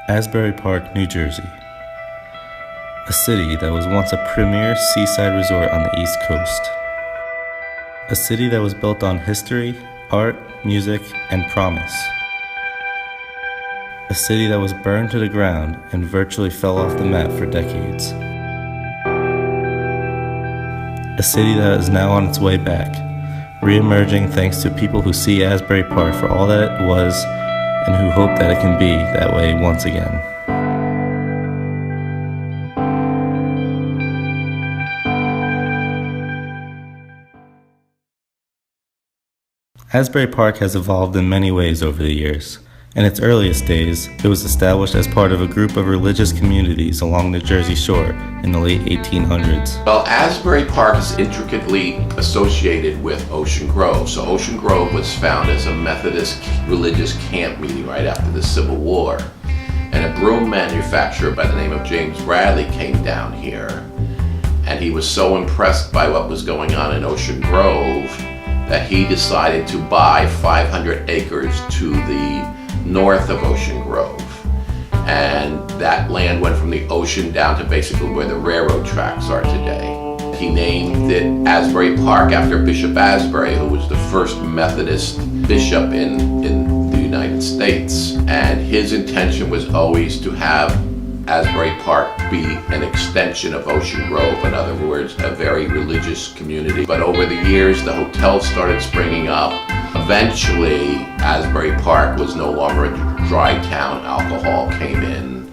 Asbury Park, New Jersey. A city that was once a premier seaside resort on the East Coast. A city that was built on history, art, music, and promise. A city that was burned to the ground and virtually fell off the map for decades. A city that is now on its way back, re-emerging thanks to people who see Asbury Park for all that it was and who hope that it can be that way once again. Asbury Park has evolved in many ways over the years. In its earliest days, it was established as part of a group of religious communities along the Jersey Shore in the late 1800s. Well, Asbury Park is intricately associated with Ocean Grove. So Ocean Grove was founded as a Methodist religious camp meeting right after the Civil War. And a broom manufacturer by the name of James Bradley came down here. And he was so impressed by what was going on in Ocean Grove that he decided to buy 500 acres to the north of Ocean Grove. And that land went from the ocean down to basically where the railroad tracks are today. He named it Asbury Park after Bishop Asbury, who was the first Methodist bishop in the United States. And his intention was always to have Asbury Park be an extension of Ocean Grove, in other words, a very religious community. But over the years, the hotels started springing up. Eventually, Asbury Park was no longer a dry town. Alcohol came in.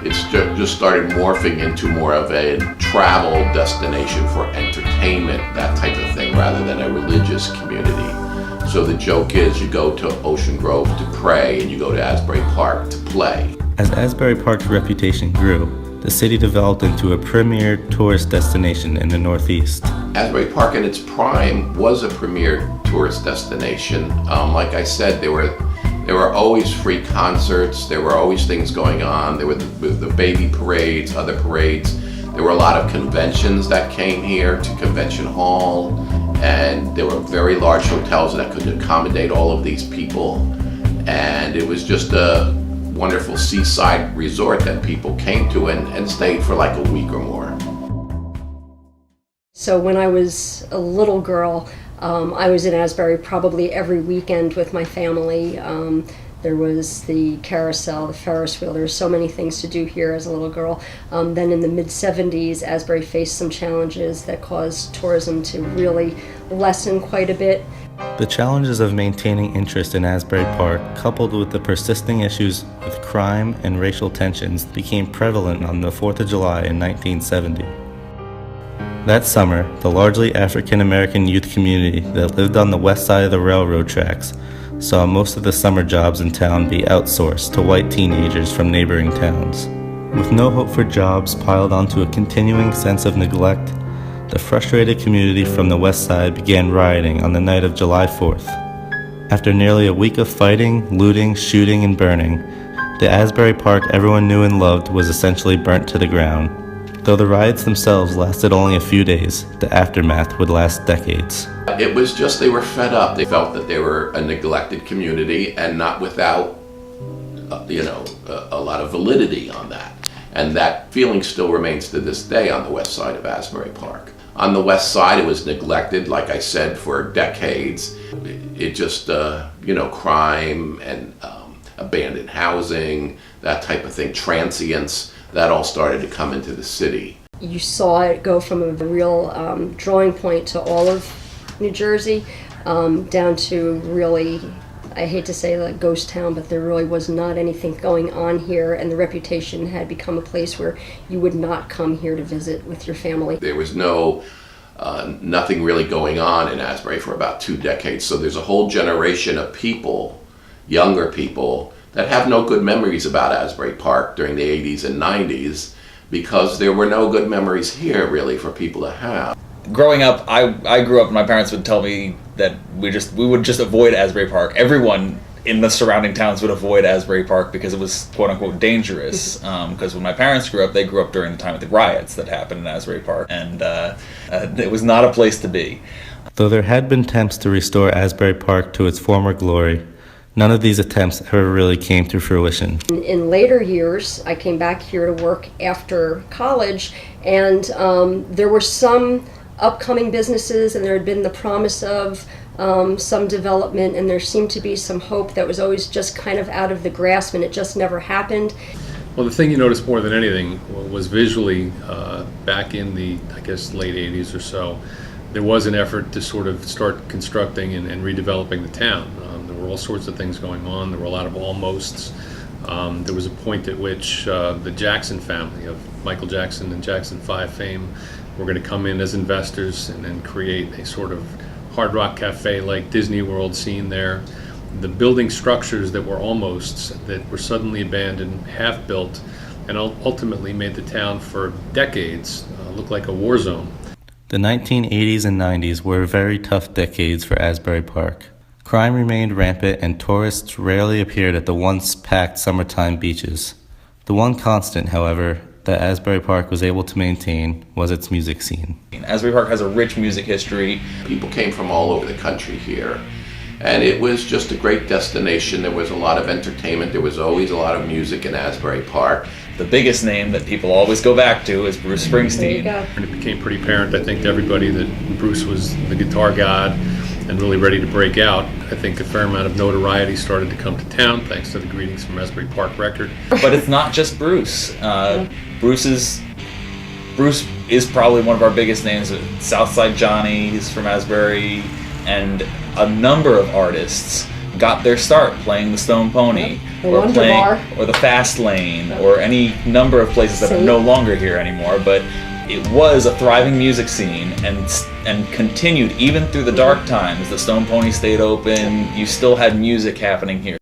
It's just started morphing into more of a travel destination for entertainment, that type of thing, rather than a religious community. So the joke is you go to Ocean Grove to pray and you go to Asbury Park to play. As Asbury Park's reputation grew, the city developed into a premier tourist destination in the Northeast. Asbury Park in its prime was a premier tourist destination. Like I said, there were always free concerts, there were always things going on, there were the baby parades, other parades. There were a lot of conventions that came here to Convention Hall, and there were very large hotels that could accommodate all of these people. And it was just a wonderful seaside resort that people came to and stayed for like a week or more. So when I was a little girl, I was in Asbury probably every weekend with my family. There was the carousel, the Ferris wheel. There were so many things to do here as a little girl. Then in the mid-70s, Asbury faced some challenges that caused tourism to really lessen quite a bit. The challenges of maintaining interest in Asbury Park, coupled with the persisting issues with crime and racial tensions, became prevalent on the 4th of July in 1970. That summer, the largely African-American youth community that lived on the west side of the railroad tracks saw most of the summer jobs in town be outsourced to white teenagers from neighboring towns. With no hope for jobs piled onto a continuing sense of neglect, the frustrated community from the west side began rioting on the night of July 4th. After nearly a week of fighting, looting, shooting, and burning, the Asbury Park everyone knew and loved was essentially burnt to the ground. Though the riots themselves lasted only a few days, the aftermath would last decades. It was just they were fed up. They felt that they were a neglected community and not without, a lot of validity on that. And that feeling still remains to this day on the west side of Asbury Park. On the west side, it was neglected, like I said, for decades. It just, crime and abandoned housing, that type of thing, transients, that all started to come into the city. You saw it go from a real drawing point to all of New Jersey, down to really, I hate to say like ghost town, but there really was not anything going on here, and the reputation had become a place where you would not come here to visit with your family. There was nothing really going on in Asbury for about 2 decades, so there's a whole generation of people, younger people, that have no good memories about Asbury Park during the 80s and 90s because there were no good memories here really for people to have. Growing up, I grew up and my parents would tell me that we would just avoid Asbury Park. Everyone in the surrounding towns would avoid Asbury Park because it was quote unquote dangerous. Because when my parents grew up, they grew up during the time of the riots that happened in Asbury Park, and it was not a place to be. Though there had been attempts to restore Asbury Park to its former glory, None of these attempts ever really came to fruition. In later years, I came back here to work after college, and there were some upcoming businesses, and there had been the promise of some development, and there seemed to be some hope that was always just kind of out of the grasp, and it just never happened. Well, the thing you noticed more than anything was visually, back in the, I guess, late 80s or so, there was an effort to sort of start constructing and redeveloping the town. There were all sorts of things going on. There were a lot of almosts. There was a point at which the Jackson family of Michael Jackson and Jackson 5 fame were going to come in as investors and create a sort of Hard Rock Cafe like Disney World scene there. The building structures that were almosts, that were suddenly abandoned, half-built, and ultimately made the town for decades look like a war zone. The 1980s and 90s were very tough decades for Asbury Park. Crime remained rampant and tourists rarely appeared at the once packed summertime beaches. The one constant, however, that Asbury Park was able to maintain was its music scene. Asbury Park has a rich music history. People came from all over the country here, and it was just a great destination. There was a lot of entertainment. There was always a lot of music in Asbury Park. The biggest name that people always go back to is Bruce Springsteen. There you go. And it became pretty apparent, I think, to everybody that Bruce was the guitar god and really ready to break out. I think a fair amount of notoriety started to come to town thanks to the Greetings from Asbury Park record. But it's not just Bruce. Bruce is probably one of our biggest names. Southside Johnny, he's from Asbury, and a number of artists got their start playing the Stone Pony, or the Fast Lane, or any number of places that are no longer here anymore. But it was a thriving music scene, and continued even through the dark times. The Stone Pony stayed open. You still had music happening here.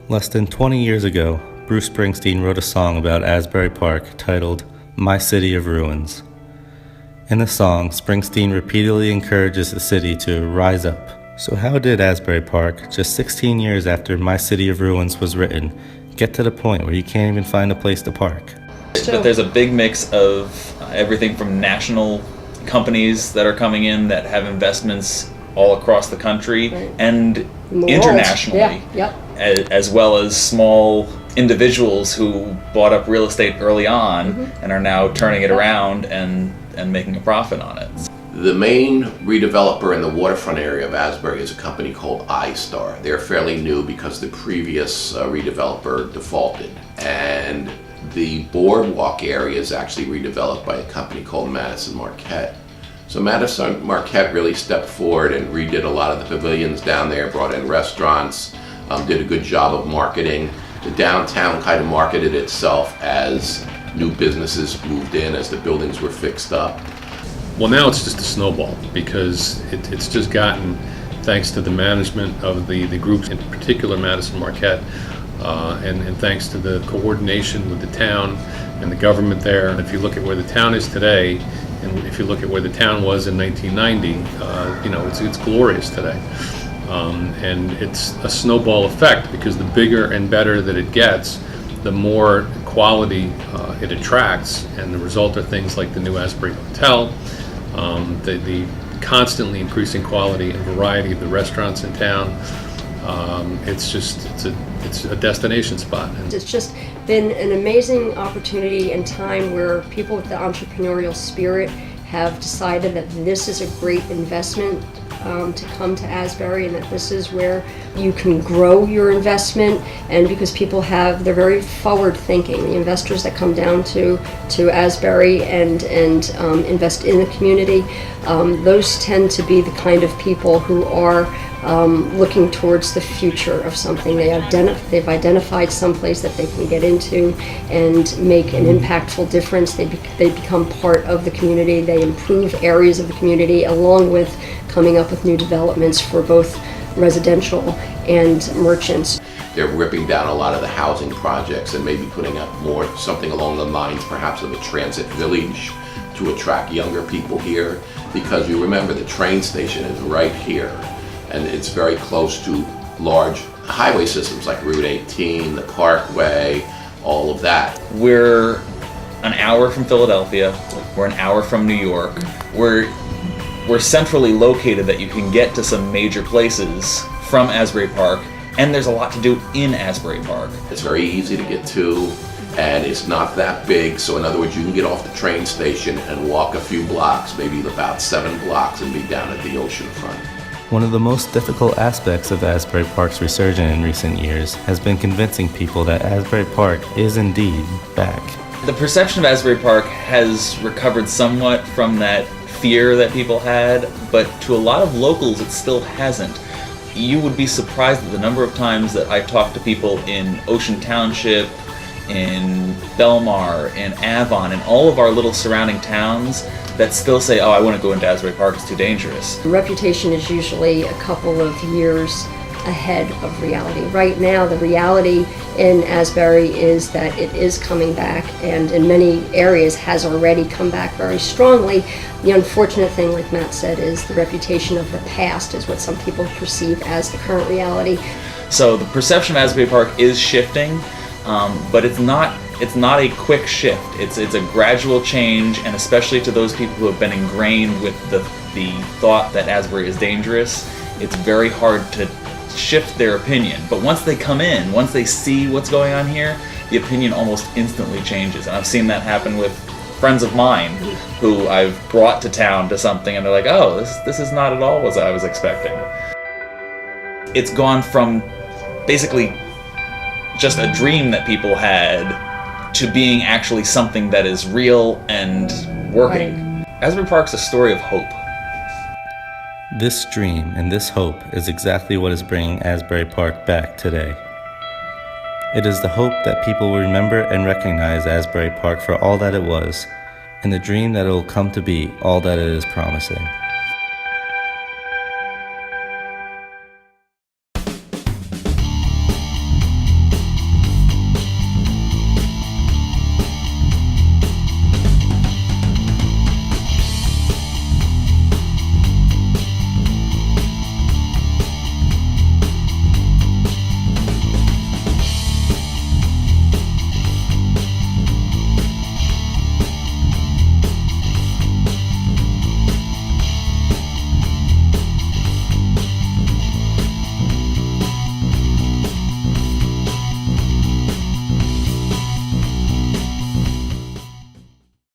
Less than 20 years ago, Bruce Springsteen wrote a song about Asbury Park titled "My City of Ruins." In the song, Springsteen repeatedly encourages the city to rise up. So how did Asbury Park, just 16 years after My City of Ruins was written, get to the point where you can't even find a place to park? But there's a big mix of everything from national companies that are coming in that have investments all across the country, and internationally, as well as small individuals who bought up real estate early on and are now turning it around and making a profit on it. The main redeveloper in the waterfront area of Asbury is a company called iStar. They're fairly new because the previous redeveloper defaulted. And the boardwalk area is actually redeveloped by a company called Madison Marquette. So Madison Marquette really stepped forward and redid a lot of the pavilions down there, brought in restaurants, did a good job of marketing. The downtown kind of marketed itself as new businesses moved in, as the buildings were fixed up. Well, now it's just a snowball because it's just gotten, thanks to the management of the groups, in particular Madison Marquette, and thanks to the coordination with the town and the government there. And if you look at where the town is today, and if you look at where the town was in 1990, it's glorious today. And it's a snowball effect because the bigger and better that it gets, the more quality it attracts, and the result are things like the new Asbury Hotel, the constantly increasing quality and variety of the restaurants in town. It's a destination spot. It's just been an amazing opportunity and time where people with the entrepreneurial spirit have decided that this is a great investment to come to Asbury, and that this is where you can grow your investment. And because people they're very forward thinking, the investors that come down to Asbury and invest in the community, those tend to be the kind of people who are looking towards the future of something. They've identified someplace that they can get into and make an impactful difference. They become part of the community. They improve areas of the community, along with coming up with new developments for both residential and merchants. They're ripping down a lot of the housing projects and maybe putting up something along the lines perhaps of a transit village to attract younger people here, because you remember the train station is right here, and it's very close to large highway systems like Route 18, the Parkway, all of that. We're an hour from Philadelphia. We're an hour from New York. We're we're centrally located, that you can get to some major places from Asbury Park, and there's a lot to do in Asbury Park. It's very easy to get to, and it's not that big. So in other words, you can get off the train station and walk a few blocks, maybe about 7 blocks, and be down at the ocean front. One of the most difficult aspects of Asbury Park's resurgence in recent years has been convincing people that Asbury Park is indeed back. The perception of Asbury Park has recovered somewhat from that fear that people had, but to a lot of locals it still hasn't. You would be surprised at the number of times that I talk to people in Ocean Township, in Belmar, in Avon, in all of our little surrounding towns that still say, oh, I wouldn't go into Asbury Park, it's too dangerous. The reputation is usually a couple of years ahead of reality. Right now, the reality in Asbury is that it is coming back, and in many areas has already come back very strongly. The unfortunate thing, like Matt said, is the reputation of the past is what some people perceive as the current reality. So the perception of Asbury Park is shifting, but it's not a quick shift. It's a gradual change, and especially to those people who have been ingrained with the thought that Asbury is dangerous, it's very hard to shift their opinion. But once they come in, once they see what's going on here, the opinion almost instantly changes. And I've seen that happen with friends of mine who I've brought to town to something, and they're like, oh, this is not at all what I was expecting. It's gone from basically just a dream that people had to being actually something that is real and working. Right. Asbury Park's a story of hope. This dream and this hope is exactly what is bringing Asbury Park back today. It is the hope that people will remember and recognize Asbury Park for all that it was, and the dream that it will come to be all that it is promising.